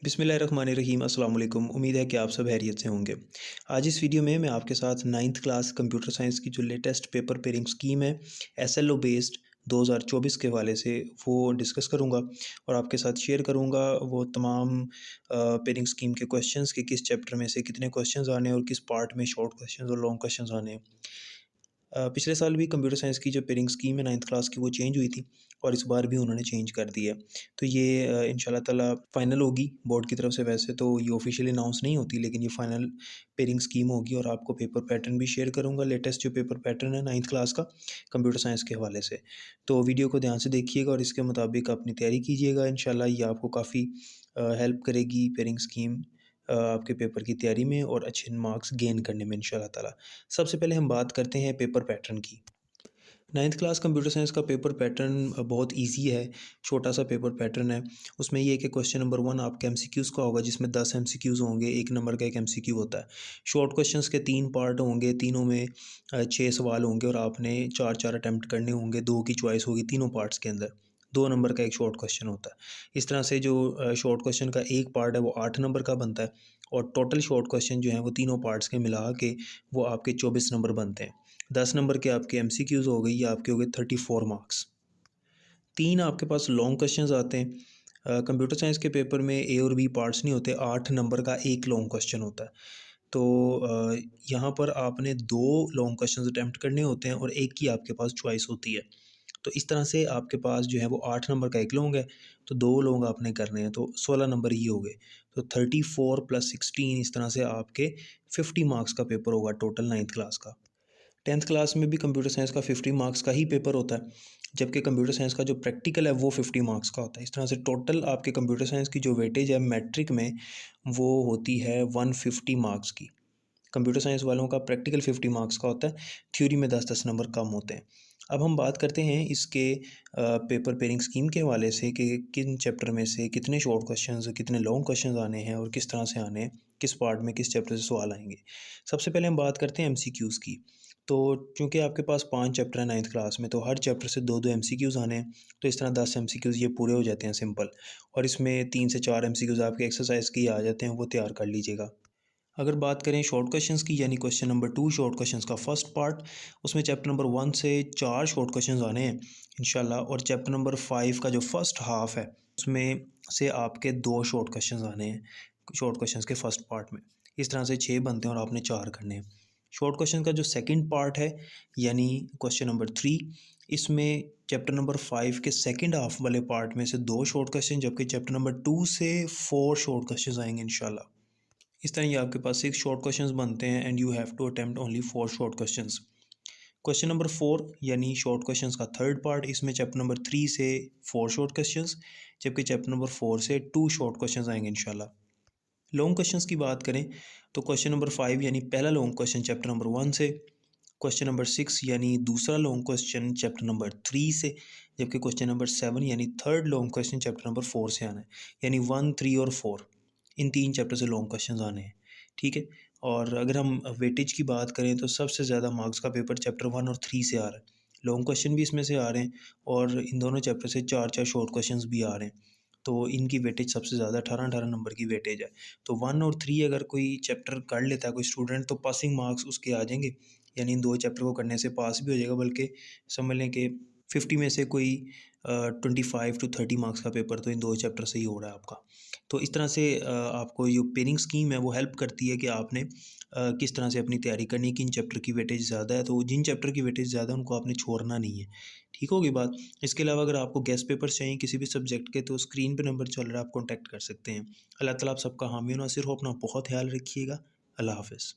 बिस्मिल्लाहिर्रहमानिर्रहीम अस्सलाम वालेकुम। उम्मीद है कि आप सब खैरियत से होंगे। आज इस वीडियो में मैं आपके साथ 9th क्लास कंप्यूटर साइंस की जो लेटेस्ट पेपर पेयरिंग स्कीम है एसएलओ बेस्ड 2024 के हवाले से वो डिस्कस करूंगा और आपके साथ शेयर करूंगा वो तमाम पेयरिंग स्कीम के क्वेश्चंस कि किस चैप्टर में से कितने क्वेश्चंस आने हैं और किस पार्ट में शॉर्ट क्वेश्चंस और लॉन्ग क्वेश्चंस आने हैं। पिछले साल भी कंप्यूटर साइंस की जो पेयरिंग स्कीम है 9th क्लास की वो चेंज हुई थी और इस बार भी उन्होंने चेंज कर दी है। तो ये इंशाल्लाह ताला फ़ाइनल होगी बोर्ड की तरफ से। वैसे तो ये ऑफ़िशियली अनाउंस नहीं होती, लेकिन ये फ़ाइनल पेयरिंग स्कीम होगी और आपको पेपर पैटर्न भी शेयर करूँगा, लेटेस्ट जो पेपर पैटर्न है 9th क्लास का कंप्यूटर साइंस के हवाले से। तो वीडियो को ध्यान से देखिएगा और इसके मुताबिक अपनी तैयारी कीजिएगा। इंशाल्लाह ये आपको काफ़ी हेल्प करेगी पेयरिंग स्कीम आपके पेपर की तैयारी में और अच्छे मार्क्स गेन करने में इंशाल्लाह ताला। सबसे पहले हम बात करते हैं पेपर पैटर्न की। 9th क्लास कंप्यूटर साइंस का पेपर पैटर्न बहुत इजी है, छोटा सा पेपर पैटर्न है। उसमें ये है कि क्वेश्चन नंबर 1 आपके एमसीक्यूज़ का होगा, जिसमें 10 एमसीक्यूज़ होंगे, 1 नंबर का 1 एमसीक्यू होता है। शॉर्ट क्वेश्चंस के 3 पार्ट होंगे, तीनों में 6 सवाल होंगे और आपने 4-4 अटैम्प्ट करने होंगे, 2 की चॉइस होगी तीनों पार्ट्स के अंदर। 2 नंबर का एक शॉर्ट क्वेश्चन होता है। इस तरह से जो शॉर्ट क्वेश्चन का एक पार्ट है वो 8 नंबर का बनता है और टोटल शॉर्ट क्वेश्चन जो हैं वो तीनों पार्ट्स के मिला के वो आपके 24 नंबर बनते हैं। 10 नंबर के आपके एमसीक्यूज़ हो गई, ये आपके हो गए 34 मार्क्स। 3 आपके पास लॉन्ग क्वेश्चंस आते हैं। कंप्यूटर साइंस के पेपर में ए और बी पार्ट्स नहीं होते, 8 नंबर का एक लॉन्ग क्वेश्चन होता है। तो यहाँ पर आपने 2 लॉन्ग क्वेश्चंस अटेम्प्ट करने होते हैं और एक की आपके पास चॉइस होती है। तो इस तरह से आपके पास जो है वो 8 नंबर का एक लॉन्ग है, तो 2 लॉन्ग आपने करने हैं, तो 16 नंबर ये हो गए। तो 34 + 16 इस तरह से आपके 50 मार्क्स का पेपर होगा टोटल 9th क्लास का। 10th क्लास में भी कंप्यूटर साइंस का 50 मार्क्स का ही पेपर होता है, जबकि कंप्यूटर साइंस का जो प्रैक्टिकल है वो 50 मार्क्स का होता है। इस तरह से टोटल आपके कंप्यूटर साइंस की जो वेटेज है मैट्रिक में वो होती है 150 मार्क्स की। कंप्यूटर साइंस वालों का प्रैक्टिकल 50 मार्क्स का होता है, थ्योरी में 10-10 नंबर कम होते हैं। अब हम बात करते हैं इसके पेपर पेयरिंग स्कीम के हवाले से कि किन चैप्टर में से कितने शॉर्ट क्वेश्चंस, कितने लॉन्ग क्वेश्चंस आने हैं और किस तरह से आने हैं, किस पार्ट में किस चैप्टर से सवाल आएंगे। सबसे पहले हम बात करते हैं एमसीक्यूज़ की। तो चूँकि आपके पास 5 चैप्टर हैं 9th क्लास में, तो हर चैप्टर से 2-2 एमसीक्यूज़ आने हैं, तो इस तरह 10 एमसीक्यूज़ ये पूरे हो जाते हैं सिंपल। और इसमें 3 से 4 एमसीक्यूज़ आपके एक्सरसाइज के आ जाते हैं, वो तैयार कर लीजिएगा। अगर बात करें शॉर्ट क्वेश्चंस की, यानी क्वेश्चन नंबर 2 शॉर्ट क्वेश्चंस का फर्स्ट पार्ट, उसमें चैप्टर नंबर 1 से 4 शॉर्ट क्वेश्चंस आने हैं इंशाल्लाह। और चैप्टर नंबर 5 का जो फर्स्ट हाफ है उसमें से आपके 2 शॉर्ट क्वेश्चंस आने हैं शॉर्ट क्वेश्चंस के फर्स्ट पार्ट में। इस तरह से 6 बनते हैं और आपने 4 करने हैं। शॉर्ट क्वेश्चन का जो सेकंड पार्ट है यानी क्वेश्चन नंबर 3, इसमें चैप्टर नंबर 5 के सेकंड हाफ वाले पार्ट में से 2 शॉर्ट क्वेश्चन, जबकि चैप्टर नंबर 2 से 4 शॉर्ट क्वेश्चन आएंगे इंशाल्लाह। इस तरह ये आपके पास 6 शॉर्ट क्वेश्चंस बनते हैं and you have to attempt only 4 short questions. Question number 4 यानी शॉर्ट क्वेश्चंस का थर्ड पार्ट, इसमें चैप्टर नंबर 3 से 4 शॉर्ट क्वेश्चंस, जबकि चैप्टर नंबर 4 से 2 शॉर्ट क्वेश्चंस आएंगे इंशाल्लाह। लॉन्ग क्वेश्चंस की बात करें तो क्वेश्चन नंबर 5 यानी पहला लॉन्ग क्वेश्चन चैप्टर नंबर 1 से, क्वेश्चन नंबर 6 यानी दूसरा लॉन्ग क्वेश्चन चैप्टर नंबर 3 से, जबकि क्वेश्चन नंबर 7 यानी third long question chapter number 4 से आना है। यानी 1, 3 और 4 इन 3 चैप्टर से लॉन्ग क्वेश्चन आने हैं, ठीक है। और अगर हम वेटेज की बात करें तो सबसे ज़्यादा मार्क्स का पेपर चैप्टर 1 और 3 से आ रहा है। लॉन्ग क्वेश्चन भी इसमें से आ रहे हैं और इन दोनों चैप्टर से 4-4 शॉर्ट क्वेश्चंस भी आ रहे हैं। तो इनकी वेटेज सबसे ज़्यादा 18-18 नंबर की वेटेज है। तो 1 और 3 अगर कोई चैप्टर कर लेता है कोई स्टूडेंट, तो पासिंग मार्क्स उसके आ जाएंगे, यानी इन 2 चैप्टर को करने से पास भी हो जाएगा। बल्कि समझ लें कि 50 में से कोई 25 टू 30 मार्क्स का पेपर तो इन 2 चैप्टर से ही हो रहा है आपका। तो इस तरह से आपको जो पेयरिंग स्कीम है वो हेल्प करती है कि आपने किस तरह से अपनी तैयारी करनी है, किन चैप्टर की वेटेज ज़्यादा है। तो जिन चैप्टर की वेटेज ज़्यादा है उनको आपने छोड़ना नहीं है, ठीक होगी बात। इसके अलावा अगर आपको गेस्ट पेपर्स चाहिए किसी भी सब्जेक्ट के, तो स्क्रीन पे नंबर चल रहा है, आप कॉन्टैक्ट कर सकते हैं। अल्लाह ताला आप सबका हामी और नासिर हो। अपना बहुत ख्याल रखिएगा। अल्लाह हाफ़िज़।